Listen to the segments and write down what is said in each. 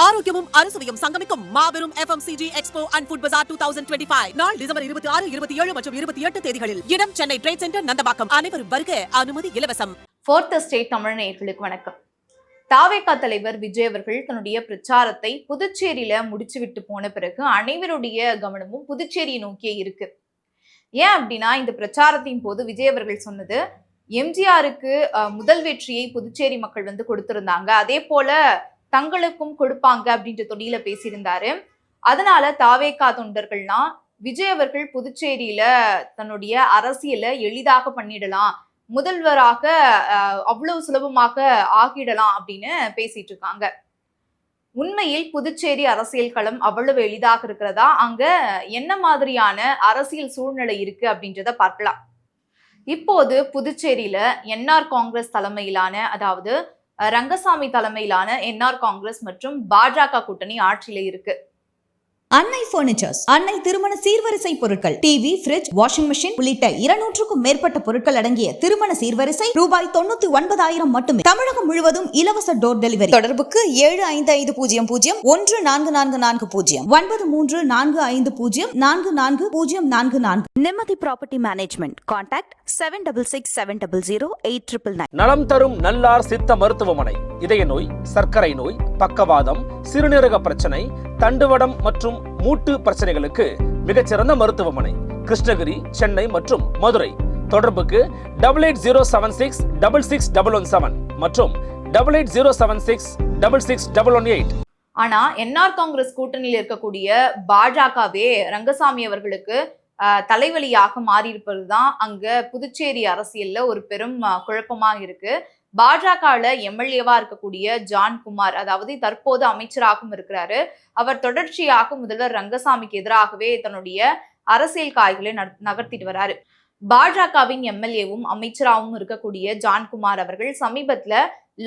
ஆரோக்கியமும் அறுசுவையும் சங்கமிக்கும் மாபெரும் FMCG எக்ஸ்போ அண்ட் ஃபுட் பஜார் 2025 நாள் டிசம்பர் 26, 27 மற்றும் 28 தேதிகளில். இடம் சென்னை ட்ரேட் சென்டர், நந்தம்பாக்கம். அனைவரும் வருக, அனுமதி இலவசம். ஃபோர்த் எஸ்டேட் தமிழ் நேயர்களுக்கு வணக்கம். தாவேகா தலைவர் விஜய் அவர்கள் தன்னுடைய பிரச்சாரத்தை புதுச்சேரியில முடிச்சுவிட்டு போன பிறகு அனைவருடைய கவனமும் புதுச்சேரியை நோக்கியே இருக்கு. ஏன் அப்படின்னா, இந்த பிரச்சாரத்தின் போது விஜய் அவர்கள் சொன்னது, எம்ஜிஆருக்கு முதல் வெற்றியை புதுச்சேரி மக்கள் கொடுத்திருந்தாங்க, அதே போல தங்களுக்கும் கொடுப்பாங்க அப்படின்ற தொனியில பேசியிருந்தாரு. அதனால தாவேகா தொண்டர்கள்லாம் விஜய் அவர்கள் புதுச்சேரியில தன்னுடைய அரசியல எளிதாக பண்ணிடலாம், முதல்வராக அவ்வளவு சுலபமாக ஆகிடலாம் அப்படின்னு பேசிட்டு இருக்காங்க. உண்மையில் புதுச்சேரி அரசியல் களம் அவ்வளவு எளிதாக இருக்கிறதா, அங்க என்ன மாதிரியான அரசியல் சூழ்நிலை இருக்கு அப்படின்றத பார்க்கலாம். இப்போது புதுச்சேரியில என்ஆர் காங்கிரஸ் தலைமையிலான, அதாவது ரங்கசாமி தலைமையிலான என்ஆர் காங்கிரஸ் மற்றும் பாஜக கூட்டணி ஆட்சியில இருக்கு. அன்னை பர்னிச்சர்ஸ், அன்னை திருமண சீர்வரிசை பொருட்கள், டிவி, ஃபிரிட்ஜ், வாஷிங் மெஷின் உள்ளிட்ட 200க்கும் மேற்பட்ட பொருட்கள் அடங்கிய திருமண சீர்வரிசை ரூபாய் 99,000 மட்டுமே. தமிழகம் முழுவதும் இலவச டோர் டெலிவரி. தொடர்புக்கு 7550144440 9345044044. நிம்மதி ப்ராப்பர்ட்டி மேனேஜ்மெண்ட். கான்டாக்ட் 7667008999. நலம் தரும் நல்லார் சித்த மருத்துவமனை. இதய நோய், சர்க்கரை நோய், பக்கவாதம், சிறுநீரக பிரச்சனை, தண்டுவடம் மற்றும் மூட்டு பிரச்சனைகளுக்கு மிகச்சிறந்த மருத்துவமனை. கிருஷ்ணகிரி, சென்னை மற்றும் மதுரை. தொடர்புக்கு 8807666117 மற்றும் 8807666118. ஆனா என்ஆர் காங்கிரஸ் கூட்டணியில் இருக்கக்கூடிய பாஜகவே ரங்கசாமி அவர்களுக்கு தலைவலியாக மாறி இருப்பதுதான் அங்க புதுச்சேரி அரசியல்ல ஒரு பெரும் குழப்பமாக இருக்கு. பாஜகல எம்எல்ஏவா இருக்கக்கூடிய ஜான்குமார், அதாவது தற்போது அமைச்சராகவும் இருக்கிறாரு, அவர் தொடர்ச்சியாக முதல்வர் ரங்கசாமிக்கு எதிராகவே தன்னுடைய அரசியல் காய்களை நகர்த்திட்டு வராரு. பாஜகவின் எம்எல்ஏவும் அமைச்சராகவும் இருக்கக்கூடிய ஜான்குமார் அவர்கள் சமீபத்துல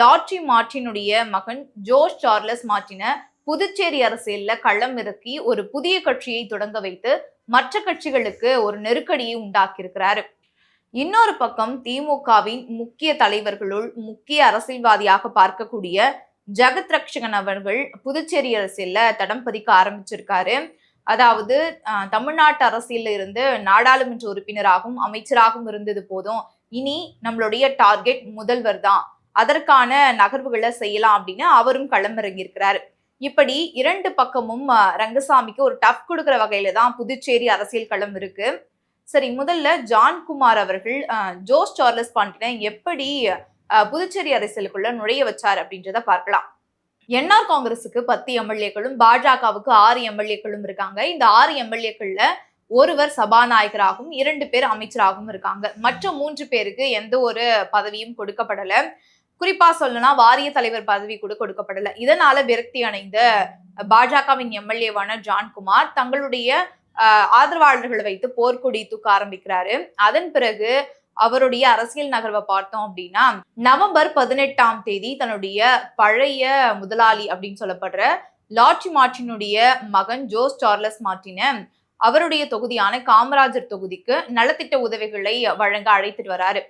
லாட்ரி மார்டினுடைய மகன் ஜோஸ் சார்லஸ் மார்டின புதுச்சேரி அரசியல்ல களம் இறக்கி ஒரு புதிய கட்சியை தொடங்க வைத்து மற்ற கட்சிகளுக்கு ஒரு நெருக்கடியை உண்டாக்கி இருக்கிறாரு. இன்னொரு பக்கம் திமுகவின் முக்கிய தலைவர்களுள் முக்கிய அரசியல்வாதியாக பார்க்கக்கூடிய ஜெகத் ரட்சகன் அவர்கள் புதுச்சேரி அரசியல்ல தடம் பதிக்க ஆரம்பிச்சிருக்காரு. அதாவது தமிழ்நாட்டு அரசியல்ல இருந்து நாடாளுமன்ற உறுப்பினராகவும் அமைச்சராகவும் இருந்தது போதும், இனி நம்மளுடைய டார்கெட் முதல்வர் தான், அதற்கான நகர்வுகளை செய்யலாம் அப்படின்னு அவரும் களமிறங்கி இருக்கிறாரு. இப்படி இரண்டு பக்கமும் ரங்கசாமிக்கு ஒரு டஃப் கொடுக்குற வகையில தான் புதுச்சேரி அரசியல் களம் இருக்கு. சரி, முதல்ல ஜான்குமார் அவர்கள் ஜோஸ் சார்லஸ் மார்டினை எப்படி புதுச்சேரி அரசியலுக்குள்ள நுழைய வச்சார் அப்படின்றத பார்க்கலாம். என்ஆர் காங்கிரஸுக்கு 10 எம்எல்ஏக்களும் பாஜகவுக்கு 6 எம்எல்ஏக்களும் இருக்காங்க. இந்த 6 எம்எல்ஏக்கள்ல ஒருவர் சபாநாயகராகவும் 2 பேர் அமைச்சராகவும் இருக்காங்க. மற்ற 3 பேருக்கு எந்த ஒரு பதவியும் கொடுக்கப்படல. குறிப்பா சொல்லணும்னா வாரிய தலைவர் பதவி கூட கொடுக்கப்படல. இதனால விரக்தி அடைந்த பாஜகவின் எம்எல்ஏவான ஜான்குமார் தங்களுடைய ஆதரவாளர்களை வைத்து போர்க்கொடி தூக்க ஆரம்பிக்கிறாரு. அதன் பிறகு அவருடைய அரசியல் நகர்வை பார்த்தோம் அப்படின்னா, நவம்பர் 18ஆம் தேதி தன்னுடைய பழைய முதலாளி அப்படின்னு சொல்லப்படுற லாட்ரி மார்டினுடைய மகன் ஜோஸ் சார்லஸ் மார்டின அவருடைய தொகுதியான காமராஜர் தொகுதிக்கு நலத்திட்ட உதவிகளை வழங்க அழைத்துட்டு வராரு.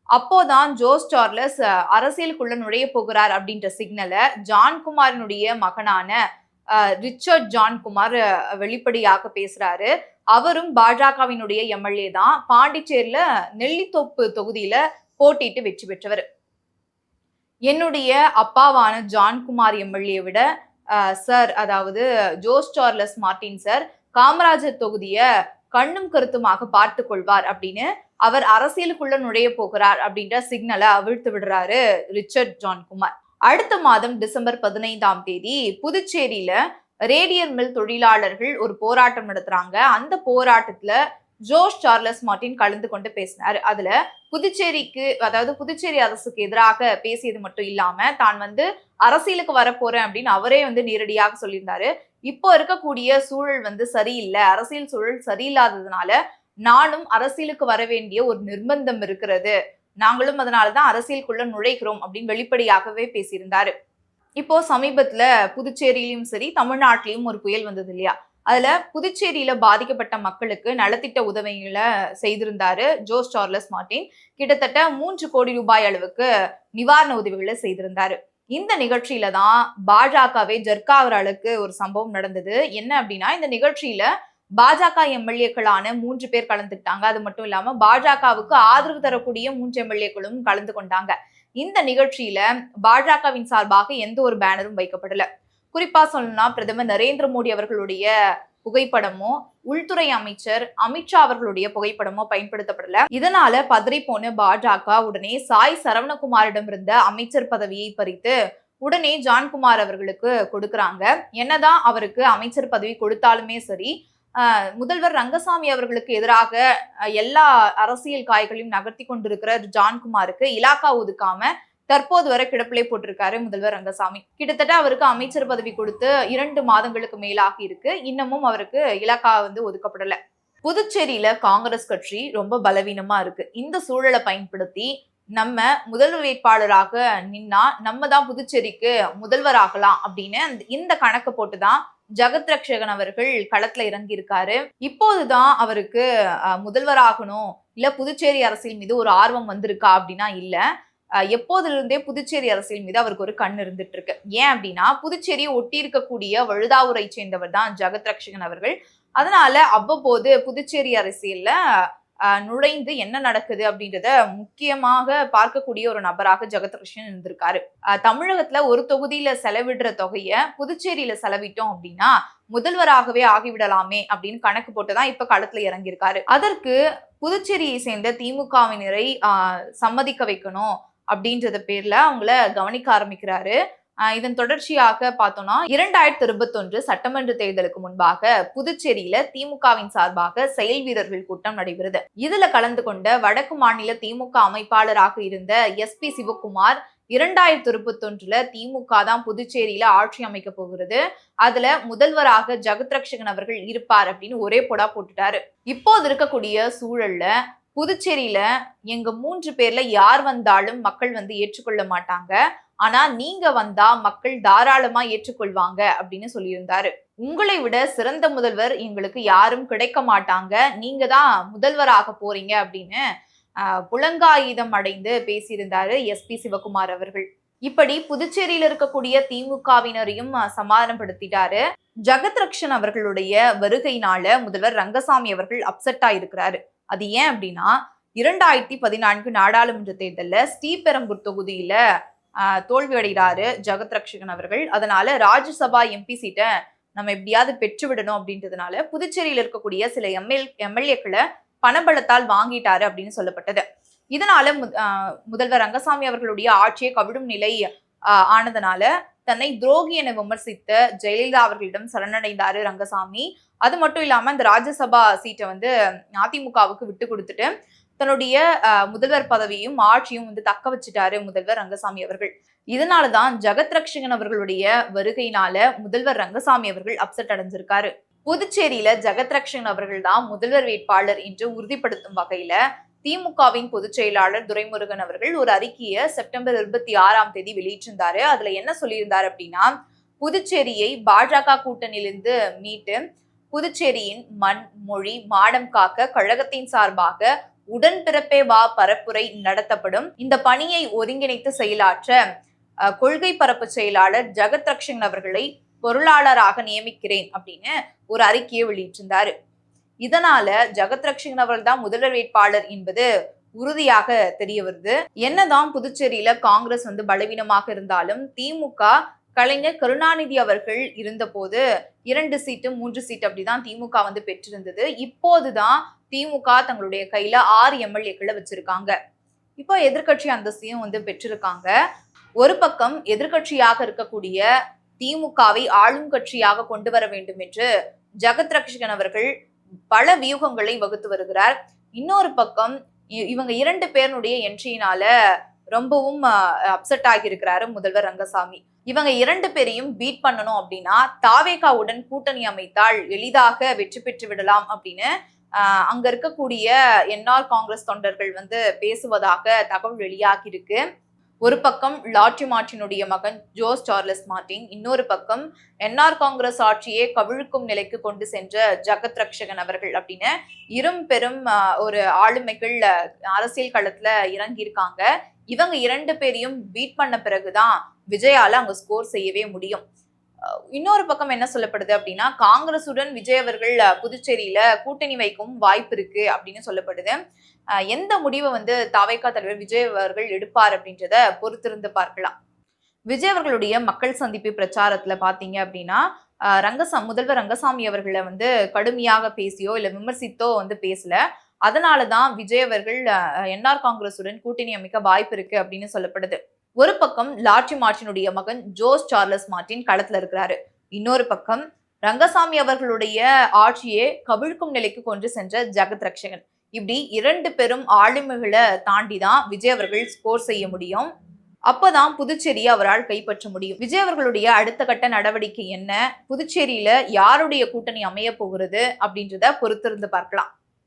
அப்போதான் ஜோஸ் சார்லஸ் அரசியலுக்குள்ள நுழைய போகிறார் அப்படின்ற சிக்னலை ஜான்குமாரினுடைய மகனான ரிச்சர்ட் ஜான்குமார் வெளிப்படையாக பேசுறாரு. அவரும் பாஜகவினுடைய எம்எல்ஏ தான். பாண்டிச்சேரியில நெல்லித்தோப்பு தொகுதியில போட்டிட்டு வெற்றி பெற்றவர். என்னுடைய அப்பாவான ஜான்குமார் எம்எல்ஏ விட சார், அதாவது ஜோஸ் சார்லஸ் மார்டின் சார் காமராஜர் தொகுதிய கண்ணும் கருத்துமாக பார்த்து கொள்வார் அப்படின்னு அவர் அரசியலுக்குள்ள நுழைய போகிறார் அப்படின்ற சிக்னலை அவிழ்த்து விடுறாரு ரிச்சர்ட் ஜான்குமார். அடுத்த மாதம் டிசம்பர் 15ஆம் தேதி புதுச்சேரியில ரேடியர் மில் தொழிலாளர்கள் ஒரு போராட்டம் நடத்துறாங்க. அந்த போராட்டத்துல ஜோஸ் சார்லஸ் மார்டின் கலந்து கொண்டு பேசினாரு. அதுல புதுச்சேரிக்கு, அதாவது புதுச்சேரி அரசுக்கு எதிராக பேசியது மட்டும் இல்லாம தான் அரசியலுக்கு வரப்போறேன் அப்படின்னு அவரே நேரடியாக சொல்லியிருந்தாரு. இப்போ இருக்கக்கூடிய சூழல் சரியில்லை, அரசியல் சூழல் சரியில்லாததுனால நானும் அரசியலுக்கு வர வேண்டிய ஒரு நிர்பந்தம் இருக்கிறது, நாங்களும் அதனாலதான் அரசியலுக்குள்ள நுழைகிறோம் அப்படின்னு வெளிப்படையாகவே பேசியிருந்தாரு. இப்போ சமீபத்துல புதுச்சேரியிலும் சரி தமிழ்நாட்டிலையும் ஒரு புயல் வந்தது இல்லையா, அதுல புதுச்சேரியில பாதிக்கப்பட்ட மக்களுக்கு நலத்திட்ட உதவிகளை செய்திருந்தாரு ஜோஸ் சார்லஸ் மார்டின். கிட்டத்தட்ட 3 கோடி ரூபாய் அளவுக்கு நிவாரண உதவிகளை செய்திருந்தாரு. இந்த நிகழ்ச்சியில தான் பாஜகவே ஜர்க்காகிற அளவுக்கு ஒரு சம்பவம் நடந்தது. என்ன அப்படின்னா, இந்த நிகழ்ச்சியில பாஜக எம்எல்ஏக்களான 3 பேர் கலந்துக்கிட்டாங்க. அது மட்டும் இல்லாம பாஜகவுக்கு ஆதரவு தரக்கூடிய 3 எம்எல்ஏக்களும் கலந்து கொண்டாங்க. இந்த நிகழ்ச்சியில பாஜகவின் சார்பாக எந்த ஒரு பேனரும் வைக்கப்படல. குறிப்பா சொல்லணும்னா பிரதமர் நரேந்திர மோடி அவர்களுடைய புகைப்படமோ, உள்துறை அமைச்சர் அமித்ஷா அவர்களுடைய புகைப்படமோ பயன்படுத்தப்படல. இதனால பதறி போன பாஜக உடனே சாய் சரவணகுமாரிடம் இருந்த அமைச்சர் பதவியை பறித்து உடனே ஜான்குமார் அவர்களுக்கு கொடுக்கறாங்க. என்னதான் அவருக்கு அமைச்சர் பதவி கொடுத்தாலுமே சரி, முதல்வர் ரங்கசாமி அவர்களுக்கு எதிராக எல்லா அரசியல் காய்களையும் நகர்த்தி கொண்டிருக்கிற ஜான்குமாருக்கு இலாக்கா ஒதுக்காம தற்போது வரை கிடப்பிலே போட்டிருக்காரு முதல்வர் ரங்கசாமி. கிட்டத்தட்ட அவருக்கு அமைச்சர் பதவி கொடுத்து 2 மாதங்களுக்கு மேலாகி இருக்கு. இன்னமும் அவருக்கு இலாக்கா ஒதுக்கப்படல. புதுச்சேரியில காங்கிரஸ் கட்சி ரொம்ப பலவீனமா இருக்கு. இந்த சூழலை பயன்படுத்தி நம்ம முதல்வர் வேட்பாளராக நின்னா நம்ம தான் புதுச்சேரிக்கு முதல்வராகலாம் அப்படின்னு இந்த கணக்கு போட்டுதான் ஜெகத் ரட்சகன் அவர்கள் களத்துல இறங்கி இருக்காரு. இப்போதுதான் அவருக்கு முதல்வராகணும் இல்ல புதுச்சேரி அரசியல் மீது ஒரு ஆர்வம் வந்திருக்கா அப்படின்னா இல்ல. எப்போதிலிருந்தே புதுச்சேரி அரசியல் மீது அவருக்கு ஒரு கண் இருந்துட்டு இருக்கு. ஏன் அப்படின்னா புதுச்சேரியை ஒட்டி இருக்கக்கூடிய வழுதாவூரை சேர்ந்தவர் தான் ஜெகத் ரட்சகன் அவர்கள். அதனால அவ்வப்போது புதுச்சேரி அரசியல்ல நுழைந்து என்ன நடக்குது அப்படின்றத முக்கியமாக பார்க்கக்கூடிய ஒரு நபராக ஜெகத் ரட்சகன் இருந்திருக்காரு. தமிழகத்துல ஒரு தொகுதியில செலவிடுற தொகைய புதுச்சேரியில செலவிட்டோம் அப்படின்னா முதல்வராகவே ஆகிவிடலாமே அப்படின்னு கணக்கு போட்டுதான் இப்ப களத்துல இறங்கியிருக்காரு. அதற்கு புதுச்சேரியை சேர்ந்த திமுகவினரை சம்மதிக்க வைக்கணும் அப்படின்றத பேர்ல அவங்கள கவனிக்க ஆரம்பிக்கிறாரு. இதன் தொடர்ச்சியாக பார்த்தோம்னா 2021 சட்டமன்ற தேர்தலுக்கு முன்பாக புதுச்சேரியில திமுகவின் சார்பாக செயல் வீரர்கள் கூட்டம் நடைபெறுது. இதுல கலந்து கொண்ட வடக்கு மாநில திமுக அமைப்பாளராக இருந்த SP சிவகுமார் 2021 திமுக தான் புதுச்சேரியில ஆட்சி அமைக்க போகிறது, அதுல முதல்வராக ஜெகத் ரட்சகன் அவர்கள் இருப்பார் அப்படின்னு ஒரே போடா போட்டுட்டாரு. இப்போது இருக்கக்கூடிய சூழல்ல புதுச்சேரியில எங்க 3 பேர்ல யார் வந்தாலும் மக்கள் ஏற்றுக்கொள்ள மாட்டாங்க, ஆனா நீங்க வந்தா மக்கள் தாராளமா ஏற்றுக்கொள்வாங்க அப்படின்னு சொல்லியிருந்தாரு. உங்களை விட சிறந்த முதல்வர் எங்களுக்கு யாரும் கிடைக்க மாட்டாங்க, நீங்க தான் முதல்வராக போறீங்க அப்படின்னு புலங்காயுதம் அடைந்து பேசியிருந்தாரு SP சிவகுமார் அவர்கள். இப்படி புதுச்சேரியில இருக்கக்கூடிய திமுகவினரையும் சமாதானப்படுத்திட்டாரு. ஜெகத் ரட்சகன் அவர்களுடைய வருகையினால முதல்வர் ரங்கசாமி அவர்கள் அப்செட்டா இருக்கிறாரு. அது ஏன் அப்படின்னா 2014 நாடாளுமன்ற தேர்தல்ல ஸ்ரீபெரும்பூர் தொகுதியில தோல்வி அடைகிறாரு ஜெகத் ரட்சகன் அவர்கள். அதனால ராஜ்யசபா MP சீட்டை நம்ம எப்படியாவது பெற்று விடணும் அப்படின்றதுனால புதுச்சேரியில இருக்கக்கூடிய சில எம்எல்ஏக்களை பணபலத்தால் வாங்கிட்டாரு அப்படின்னு சொல்லப்பட்டது. இதனால முதல்வர் ரங்கசாமி அவர்களுடைய ஆட்சியை கவிழும் நிலை ஆனதுனால தன்னை துரோகி என விமர்சித்த ஜெயலலிதா அவர்களிடம் சரணடைந்தாரு ரங்கசாமி. அது மட்டும் இல்லாம இந்த ராஜ்யசபா சீட்டை அதிமுகவுக்கு விட்டு கொடுத்துட்டு தன்னுடைய முதல்வர் பதவியும் ஆட்சியும் தக்க வச்சுட்டாரு முதல்வர் ரங்கசாமி அவர்கள். இதனாலதான் ஜெகத் ரட்சகன் அவர்களுடைய வருகையினால முதல்வர் ரங்கசாமி அவர்கள் அப்செட் அடைஞ்சிருக்காரு. புதுச்சேரியில ஜெகத் ரட்சகன் அவர்கள் தான் முதல்வர் வேட்பாளர் என்று உறுதிப்படுத்தும் வகையில திமுகவின் பொதுச் செயலாளர் துரைமுருகன் அவர்கள் ஒரு அறிக்கையை செப்டம்பர் 26 வெளியிட்டிருந்தாரு. அதுல என்ன சொல்லியிருந்தாரு அப்படின்னா, புதுச்சேரியை பாஜக கூட்டணியிலிருந்து மீட்டு புதுச்சேரியின் மண் மொழி மாடம் காக்க கழகத்தின் சார்பாக உடன்பிறப்பே வா பரப்புரை நடத்தப்படும். இந்த பணியை ஒருங்கிணைத்து செயலாற்ற கொள்கை பரப்பு செயலாளர் ஜெகத் ரட்சகன் அவர்களை பொருளாளராக நியமிக்கிறேன் அப்படின்னு ஒரு அறிக்கையை வெளியிட்டிருந்தாரு. இதனால ஜெகத் ரட்சகன் அவர்கள் தான் முதல்வர் வேட்பாளர் என்பது உறுதியாக தெரிய வருது. என்னதான் புதுச்சேரியில காங்கிரஸ் பலவீனமாக இருந்தாலும் திமுக கலைஞர் கருணாநிதி அவர்கள் இருந்த போது 2 சீட்டு 3 சீட்டு அப்படிதான் திமுக பெற்றிருந்தது. இப்போதுதான் திமுக தங்களுடைய கையில 6 எம்எல்ஏக்களை வச்சிருக்காங்க. இப்போ எதிர்கட்சி அந்தஸ்தையும் பெற்றிருக்காங்க. ஒரு பக்கம் எதிர்கட்சியாக இருக்கக்கூடிய திமுகவை ஆளும் கட்சியாக கொண்டு வர வேண்டும் என்று ஜெகத் ரட்சகன் அவர்கள் பல வியூகங்களை வகுத்து வருகிறார். இன்னொரு பக்கம் இவங்க 2 பேருடைய என்ட்ரியினால ரொம்பவும் அப்செட் ஆகி இருக்கிறாரு முதல்வர் ரங்கசாமி. இவங்க 2 பேரையும் பீட் பண்ணணும் அப்படின்னா தாவேகாவுடன் கூட்டணி அமைத்தால் எளிதாக வெற்றி பெற்று விடலாம் அப்படின்னு அங்க இருக்கக்கூடிய என்ஆர் காங்கிரஸ் தொண்டர்கள் பேசுவதாக தகவல் வெளியாகி இருக்கு. ஒரு பக்கம் லாட்ரி மார்ட்டினுடைய மகன் ஜோஸ் சார்லஸ் மார்ட்டின், இன்னொரு பக்கம் என்ஆர் காங்கிரஸ் ஆட்சியை கவிழ்க்கும் நிலைக்கு கொண்டு சென்ற ஜெகத் ரட்சகன் அவர்கள் அப்படின்னு பெரும் ஒரு ஆளுமைகள் அரசியல் களத்துல இறங்கியிருக்காங்க. இவங்க 2 பேரையும் பீட் பண்ண பிறகுதான் விஜயால அங்க ஸ்கோர் செய்யவே முடியும். இன்னொரு பக்கம் என்ன சொல்லப்படுது அப்படின்னா, காங்கிரசுடன் விஜய் அவர்கள் புதுச்சேரியில கூட்டணி வைக்கும் வாய்ப்பு இருக்கு அப்படின்னு சொல்லப்படுது. எந்த முடிவை தாவேகா தலைவர் விஜய் அவர்கள் எடுப்பார் அப்படின்றத பொறுத்திருந்து பார்க்கலாம். விஜய் அவர்களுடைய மக்கள் சந்திப்பு பிரச்சாரத்துல பாத்தீங்க அப்படின்னா, முதல்வர் ரங்கசாமி அவர்களை கடுமையாக பேசியோ இல்ல விமர்சித்தோ பேசல. அதனாலதான் விஜய் அவர்கள் என்ஆர் காங்கிரசுடன் கூட்டணி அமைக்க வாய்ப்பு இருக்கு அப்படின்னு சொல்லப்படுது. ஒரு பக்கம் லாட்ரி மார்ட்டினுடைய மகன் ஜோஸ் சார்லஸ் மார்ட்டின் களத்துல இருக்கிறாரு. இன்னொரு பக்கம் ரங்கசாமி அவர்களுடைய ஆட்சியை கவிழ்க்கும் நிலைக்கு கொண்டு சென்ற ஜெகத் ரட்சகன். இப்படி 2 பெரும் ஆளுமைகளை தாண்டிதான் விஜய் அவர்கள் ஸ்கோர் செய்ய முடியும். அப்பதான் புதுச்சேரியை அவரால் கைப்பற்ற முடியும். விஜய் அவர்களுடைய அடுத்த கட்ட நடவடிக்கை என்ன, புதுச்சேரியில யாருடைய கூட்டணி அமைய போகிறது அப்படின்றத பொறுத்திருந்து பார்க்கலாம்.